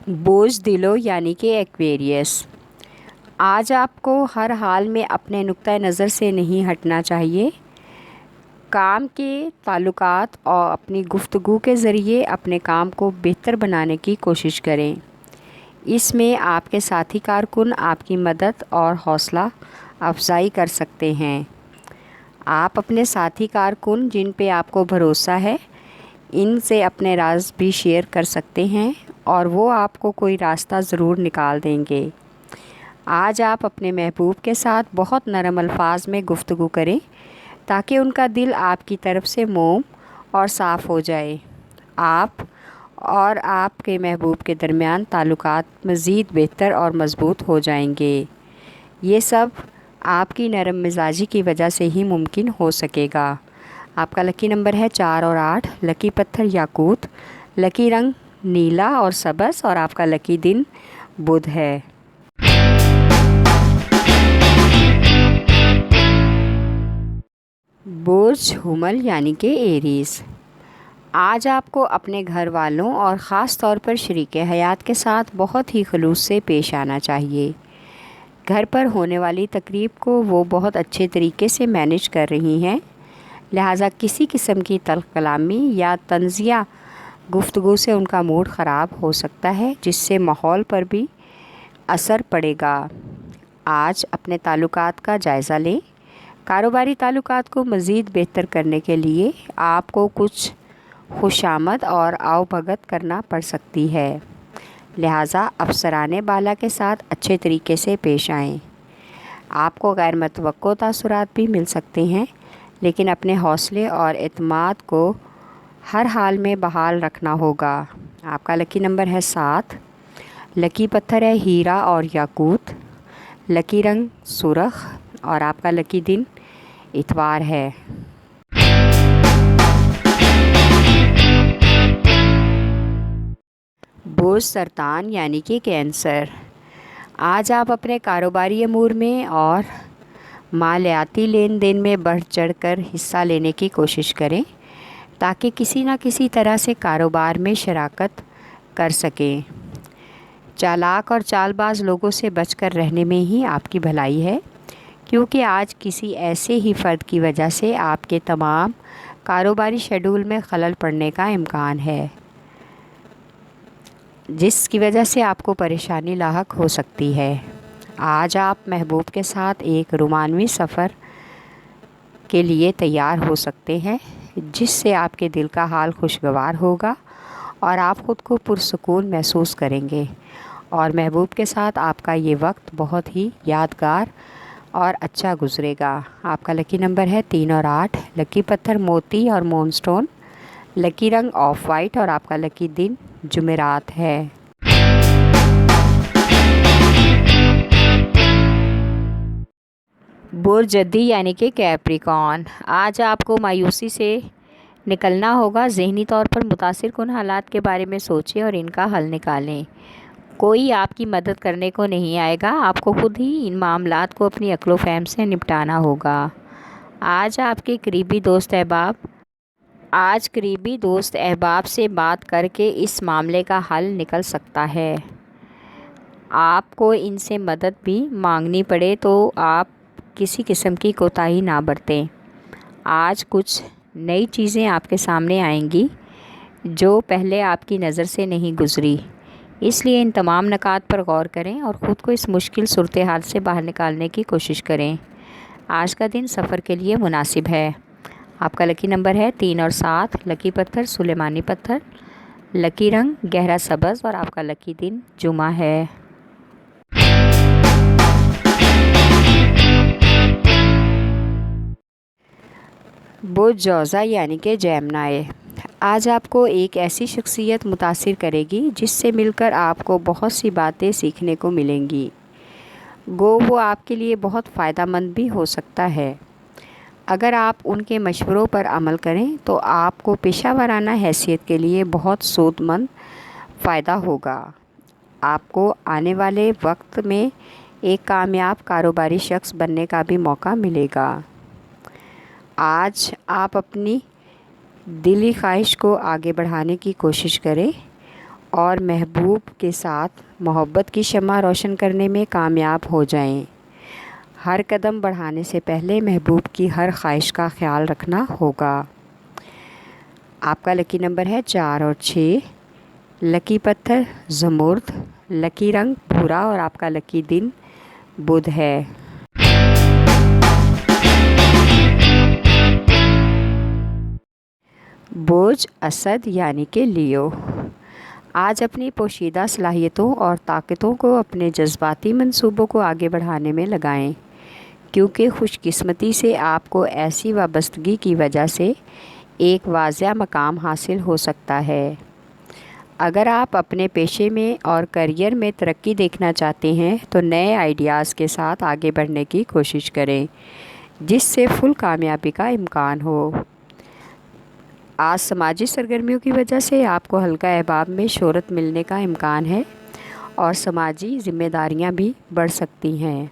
بوجھ دلوں یعنی کہ ایکویریس۔ آج آپ کو ہر حال میں اپنے نقطۂ نظر سے نہیں ہٹنا چاہیے۔ کام کے تعلقات اور اپنی گفتگو کے ذریعے اپنے کام کو بہتر بنانے کی کوشش کریں۔ اس میں آپ کے ساتھی کارکن آپ کی مدد اور حوصلہ افزائی کر سکتے ہیں۔ آپ اپنے ساتھی کارکن جن پہ آپ کو بھروسہ ہے ان سے اپنے راز بھی شیئر کر سکتے ہیں اور وہ آپ کو کوئی راستہ ضرور نکال دیں گے۔ آج آپ اپنے محبوب کے ساتھ بہت نرم الفاظ میں گفتگو کریں تاکہ ان کا دل آپ کی طرف سے موم اور صاف ہو جائے۔ آپ اور آپ کے محبوب کے درمیان تعلقات مزید بہتر اور مضبوط ہو جائیں گے۔ یہ سب آپ کی نرم مزاجی کی وجہ سے ہی ممکن ہو سکے گا۔ آپ کا لکی نمبر ہے 4 اور 8، لکی پتھر یاقوت، لکی رنگ نیلا اور سبز، اور آپ کا لکی دن بدھ ہے۔ برج حمل یعنی کہ ایریز۔ آج آپ کو اپنے گھر والوں اور خاص طور پر شریک حیات کے ساتھ بہت ہی خلوص سے پیش آنا چاہیے۔ گھر پر ہونے والی تقریب کو وہ بہت اچھے طریقے سے مینیج کر رہی ہیں، لہٰذا کسی قسم کی تلخ کلامی یا طنزیہ گفتگو سے ان کا موڈ خراب ہو سکتا ہے، جس سے ماحول پر بھی اثر پڑے گا۔ آج اپنے تعلقات کا جائزہ لیں۔ کاروباری تعلقات کو مزید بہتر کرنے کے لیے آپ کو کچھ خوشامد اور آؤ بھگت کرنا پڑ سکتی ہے، لہٰذا افسران بالا کے ساتھ اچھے طریقے سے پیش آئیں۔ آپ کو غیر متوقع تاثرات بھی مل سکتے ہیں، لیکن اپنے حوصلے اور اعتماد کو ہر حال میں بحال رکھنا ہوگا۔ آپ کا لکی نمبر ہے 7، لکی پتھر ہے ہیرا اور یاقوت، لکی رنگ سرخ، اور آپ کا لکی دن اتوار ہے۔ برج سرطان یعنی کہ کینسر۔ آج آپ اپنے کاروباری امور میں اور مالیاتی لین دین میں بڑھ چڑھ کر حصہ لینے کی کوشش کریں تاکہ کسی نہ کسی طرح سے کاروبار میں شراکت کر سکیں۔ چالاک اور چال باز لوگوں سے بچ کر رہنے میں ہی آپ کی بھلائی ہے، کیونکہ آج کسی ایسے ہی فرد کی وجہ سے آپ کے تمام کاروباری شیڈول میں خلل پڑنے کا امکان ہے، جس کی وجہ سے آپ کو پریشانی لاحق ہو سکتی ہے۔ آج آپ محبوب کے ساتھ ایک رومانوی سفر کے لیے تیار ہو سکتے ہیں، جس سے آپ کے دل کا حال خوشگوار ہوگا اور آپ خود کو پرسکون محسوس کریں گے، اور محبوب کے ساتھ آپ کا یہ وقت بہت ہی یادگار اور اچھا گزرے گا۔ آپ کا لکی نمبر ہے 3 اور 8، لکی پتھر موتی اور مون سٹون، لکی رنگ آف وائٹ، اور آپ کا لکی دن جمعرات ہے۔ برج جدی یعنی کہ کیپریکارن۔ آج آپ کو مایوسی سے نکلنا ہوگا۔ ذہنی طور پر متاثر کن حالات کے بارے میں سوچیں اور ان کا حل نکالیں۔ کوئی آپ کی مدد کرنے کو نہیں آئے گا، آپ کو خود ہی ان معاملات کو اپنی عقل و فہم سے نپٹانا ہوگا۔ آج آپ کے قریبی دوست احباب سے بات کر کے اس معاملے کا حل نکل سکتا ہے۔ آپ کو ان سے مدد بھی مانگنی پڑے تو آپ کسی قسم کی کوتاہی نہ برتیں۔ آج کچھ نئی چیزیں آپ کے سامنے آئیں گی جو پہلے آپ کی نظر سے نہیں گزری، اس لیے ان تمام نکات پر غور کریں اور خود کو اس مشکل صورتحال سے باہر نکالنے کی کوشش کریں۔ آج کا دن سفر کے لیے مناسب ہے۔ آپ کا لکی نمبر ہے 3 اور 7، لکی پتھر سلیمانی پتھر، لکی رنگ گہرا سبز، اور آپ کا لکی دن جمعہ ہے۔ برج جوزا یعنی کہ جیمنائی۔ آج آپ کو ایک ایسی شخصیت متاثر کرے گی جس سے مل کر آپ کو بہت سی باتیں سیکھنے کو ملیں گی، گو وہ آپ کے لیے بہت فائدہ مند بھی ہو سکتا ہے۔ اگر آپ ان کے مشوروں پر عمل کریں تو آپ کو پیشہ ورانہ حیثیت کے لیے بہت سود مند فائدہ ہوگا۔ آپ کو آنے والے وقت میں ایک کامیاب کاروباری شخص بننے کا بھی موقع ملے گا۔ آج آپ اپنی دلی خواہش کو آگے بڑھانے کی کوشش کریں اور محبوب کے ساتھ محبت کی شمع روشن کرنے میں کامیاب ہو جائیں۔ ہر قدم بڑھانے سے پہلے محبوب کی ہر خواہش کا خیال رکھنا ہوگا۔ آپ کا لکی نمبر ہے 4 اور 6۔ لکی پتھر زمرد، لکی رنگ بھورا اور آپ کا لکی دن بدھ ہے۔ برج اسد یعنی کہ لیو، آج اپنی پوشیدہ صلاحیتوں اور طاقتوں کو اپنے جذباتی منصوبوں کو آگے بڑھانے میں لگائیں، کیونکہ خوش قسمتی سے آپ کو ایسی وابستگی کی وجہ سے ایک واضح مقام حاصل ہو سکتا ہے۔ اگر آپ اپنے پیشے میں اور کیریئر میں ترقی دیکھنا چاہتے ہیں تو نئے آئیڈیاز کے ساتھ آگے بڑھنے کی کوشش کریں، جس سے فل کامیابی کا امکان ہو۔ آج سماجی سرگرمیوں کی وجہ سے آپ کو حلقہ احباب میں شہرت ملنے کا امکان ہے اور سماجی ذمہ داریاں بھی بڑھ سکتی ہیں۔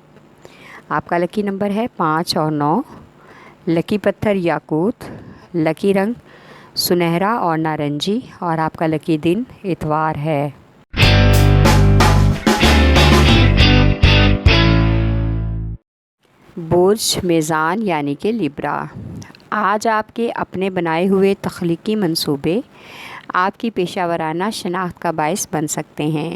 آپ کا لکی نمبر ہے 5 اور 9۔ لکی پتھر یاقوت، لکی رنگ سنہرا اور نارنجی اور آپ کا لکی دن اتوار ہے۔ برج میزان یعنی کہ لیبرا، آج آپ کے اپنے بنائے ہوئے تخلیقی منصوبے آپ کی پیشہ ورانہ شناخت کا باعث بن سکتے ہیں۔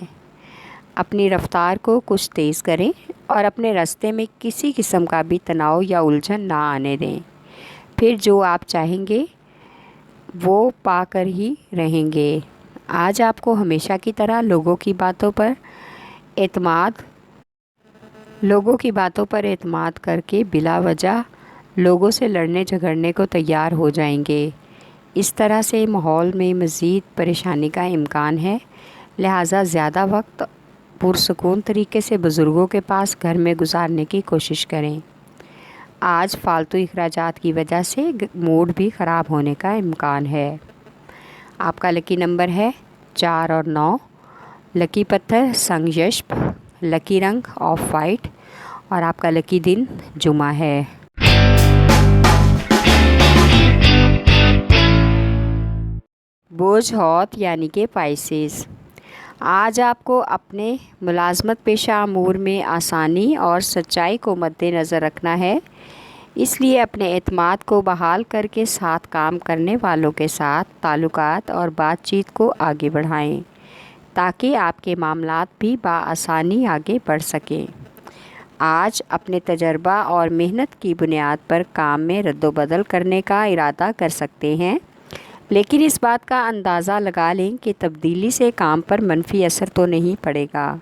اپنی رفتار کو کچھ تیز کریں اور اپنے راستے میں کسی قسم کا بھی تناؤ یا الجھن نہ آنے دیں، پھر جو آپ چاہیں گے وہ پا کر ہی رہیں گے۔ آج آپ کو ہمیشہ کی طرح لوگوں کی باتوں پر اعتماد کر کے بلا وجہ لوگوں سے لڑنے جھگڑنے کو تیار ہو جائیں گے۔ اس طرح سے ماحول میں مزید پریشانی کا امکان ہے، لہٰذا زیادہ وقت پرسکون طریقے سے بزرگوں کے پاس گھر میں گزارنے کی کوشش کریں۔ آج فالتو اخراجات کی وجہ سے موڈ بھی خراب ہونے کا امکان ہے۔ آپ کا لکی نمبر ہے 4 اور 9۔ لکی پتھر سنگ یشپ، لکی رنگ آف وائٹ اور آپ کا لکی دن جمعہ ہے۔ برج حوت یعنی کہ پائسیز، آج آپ کو اپنے ملازمت پیشہ امور میں آسانی اور سچائی کو مد نظر رکھنا ہے، اس لیے اپنے اعتماد کو بحال کر کے ساتھ کام کرنے والوں کے ساتھ تعلقات اور بات چیت کو آگے بڑھائیں تاکہ آپ کے معاملات بھی بآسانی آگے بڑھ سکیں۔ آج اپنے تجربہ اور محنت کی بنیاد پر کام میں رد و بدل کرنے کا ارادہ کر سکتے ہیں، لیکن اس بات کا اندازہ لگا لیں کہ تبدیلی سے کام پر منفی اثر تو نہیں پڑے گا۔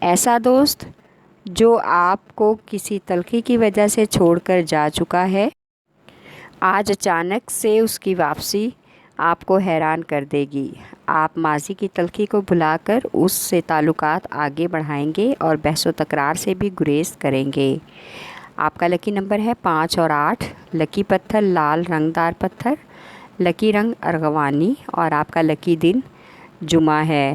ایسا دوست جو آپ کو کسی تلخی کی وجہ سے چھوڑ کر جا چکا ہے، آج اچانک سے اس کی واپسی آپ کو حیران کر دے گی۔ آپ ماضی کی تلخی کو بھلا کر اس سے تعلقات آگے بڑھائیں گے اور بحث و تکرار سے بھی گریز کریں گے۔ آپ کا لکی نمبر ہے 5 اور 8۔ لکی پتھر لال رنگدار پتھر، لکی رنگ ارغوانی اور آپ کا لکی دن جمعہ ہے۔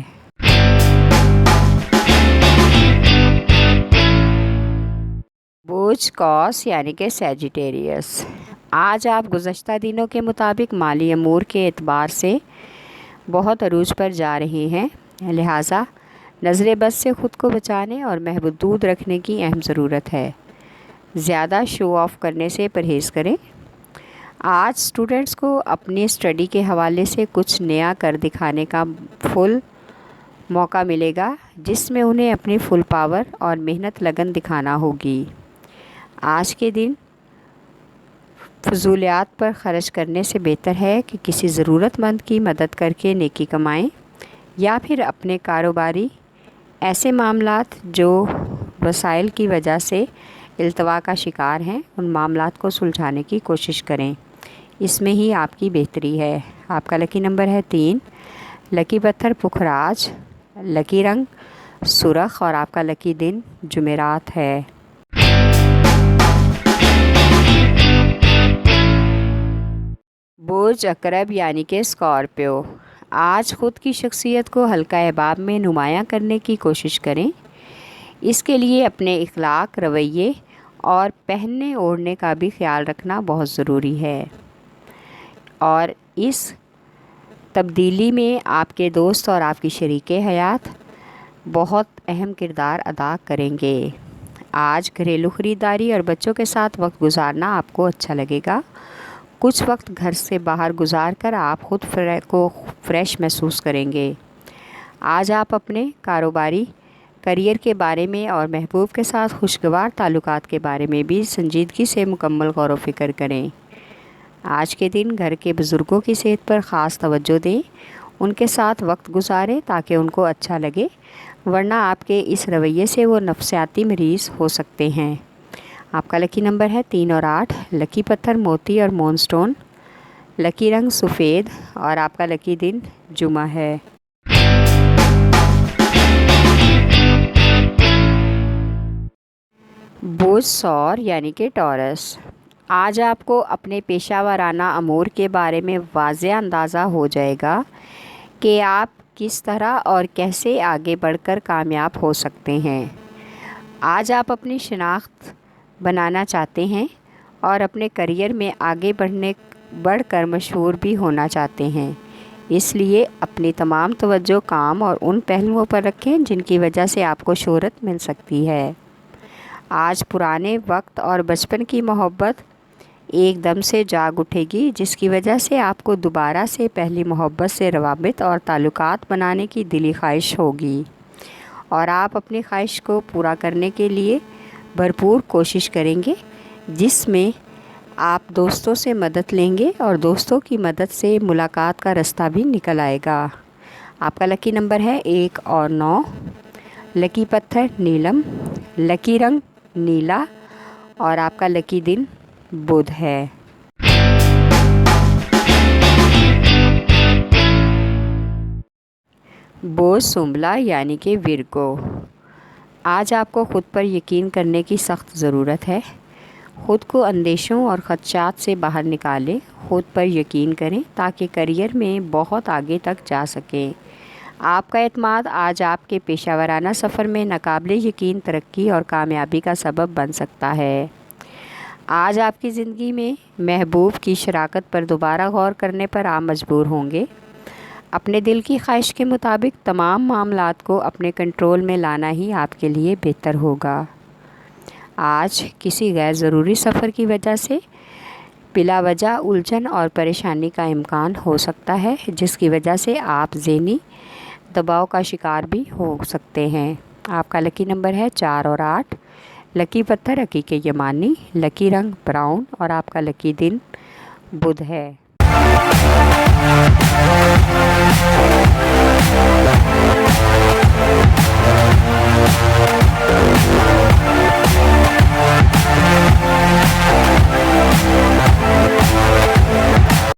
برج قوس یعنی کہ سیجیٹیریس، آج آپ گزشتہ دنوں کے مطابق مالی امور کے اعتبار سے بہت عروج پر جا رہے ہیں، لہٰذا نظر بد سے خود کو بچانے اور محدود رکھنے کی اہم ضرورت ہے۔ زیادہ شو آف کرنے سے پرہیز کریں۔ آج اسٹوڈنٹس کو اپنی اسٹڈی کے حوالے سے کچھ نیا کر دکھانے کا فل موقع ملے گا، جس میں انہیں اپنی فل پاور اور محنت لگن دکھانا ہوگی۔ آج کے دن فضولیات پر خرچ کرنے سے بہتر ہے کہ کسی ضرورت مند کی مدد کر کے نیکی کمائیں، یا پھر اپنے کاروباری ایسے معاملات جو وسائل کی وجہ سے التوا کا شکار ہیں ان معاملات کو سلجھانے کی کوشش کریں، اس میں ہی آپ کی بہتری ہے۔ آپ کا لکی نمبر ہے 3۔ لکی پتھر پکھراج، لکی رنگ سرخ اور آپ کا لکی دن جمعرات ہے۔ برج عقرب یعنی کہ اسکارپیو، آج خود کی شخصیت کو حلقہ احباب میں نمایاں کرنے کی کوشش کریں۔ اس کے لیے اپنے اخلاق، رویے اور پہننے اوڑھنے کا بھی خیال رکھنا بہت ضروری ہے، اور اس تبدیلی میں آپ کے دوست اور آپ کی شریک حیات بہت اہم کردار ادا کریں گے۔ آج گھریلو خریداری اور بچوں کے ساتھ وقت گزارنا آپ کو اچھا لگے گا۔ کچھ وقت گھر سے باہر گزار کر آپ خود کو فریش محسوس کریں گے۔ آج آپ اپنے کاروباری کیریئر کے بارے میں اور محبوب کے ساتھ خوشگوار تعلقات کے بارے میں بھی سنجیدگی سے مکمل غور و فکر کریں۔ آج کے دن گھر کے بزرگوں کی صحت پر خاص توجہ دیں، ان کے ساتھ وقت گزاریں تاکہ ان کو اچھا لگے، ورنہ آپ کے اس رویے سے وہ نفسیاتی مریض ہو سکتے ہیں۔ آپ کا لکی نمبر ہے 3 اور 8، لکی پتھر موتی اور مون سٹون، لکی رنگ سفید اور آپ کا لکی دن جمعہ ہے۔ برج ثور یعنی کہ ٹورس، آج آپ کو اپنے پیشہ ورانہ امور کے بارے میں واضح اندازہ ہو جائے گا کہ آپ کس طرح اور کیسے آگے بڑھ کر کامیاب ہو سکتے ہیں۔ آج آپ اپنی شناخت بنانا چاہتے ہیں اور اپنے کیریئر میں آگے بڑھ کر مشہور بھی ہونا چاہتے ہیں، اس لیے اپنی تمام توجہ کام اور ان پہلوؤں پر رکھیں جن کی وجہ سے آپ کو شہرت مل سکتی ہے۔ آج پرانے وقت اور بچپن کی محبت ایک دم سے جاگ اٹھے گی، جس کی وجہ سے آپ کو دوبارہ سے پہلی محبت سے روابط اور تعلقات بنانے کی دلی خواہش ہوگی، اور آپ اپنی خواہش کو پورا کرنے کے لیے بھرپور کوشش کریں گے، جس میں آپ دوستوں سے مدد لیں گے اور دوستوں کی مدد سے ملاقات کا راستہ بھی نکل آئے گا۔ آپ کا لکی نمبر ہے 1 اور 9، لکی پتھر نیلم، لکی رنگ نیلا اور آپ کا لکی دن بدھ ہے۔ برج سنبلہ یعنی کہ ورگو، آج آپ کو خود پر یقین کرنے کی سخت ضرورت ہے۔ خود کو اندیشوں اور خدشات سے باہر نکالیں، خود پر یقین کریں تاکہ کیریئر میں بہت آگے تک جا سکیں۔ آپ کا اعتماد آج آپ کے پیشہ ورانہ سفر میں ناقابل یقین ترقی اور کامیابی کا سبب بن سکتا ہے۔ آج آپ کی زندگی میں محبوب کی شراکت پر دوبارہ غور کرنے پر آپ مجبور ہوں گے۔ اپنے دل کی خواہش کے مطابق تمام معاملات کو اپنے کنٹرول میں لانا ہی آپ کے لیے بہتر ہوگا۔ آج کسی غیر ضروری سفر کی وجہ سے بلا وجہ الجھن اور پریشانی کا امکان ہو سکتا ہے، جس کی وجہ سے آپ ذہنی دباؤ کا شکار بھی ہو سکتے ہیں۔ آپ کا لکی نمبر ہے 4 اور 8، لکی پتھر عقیق یمانی، لکی رنگ براؤن اور آپ کا لکی دن بدھ ہے۔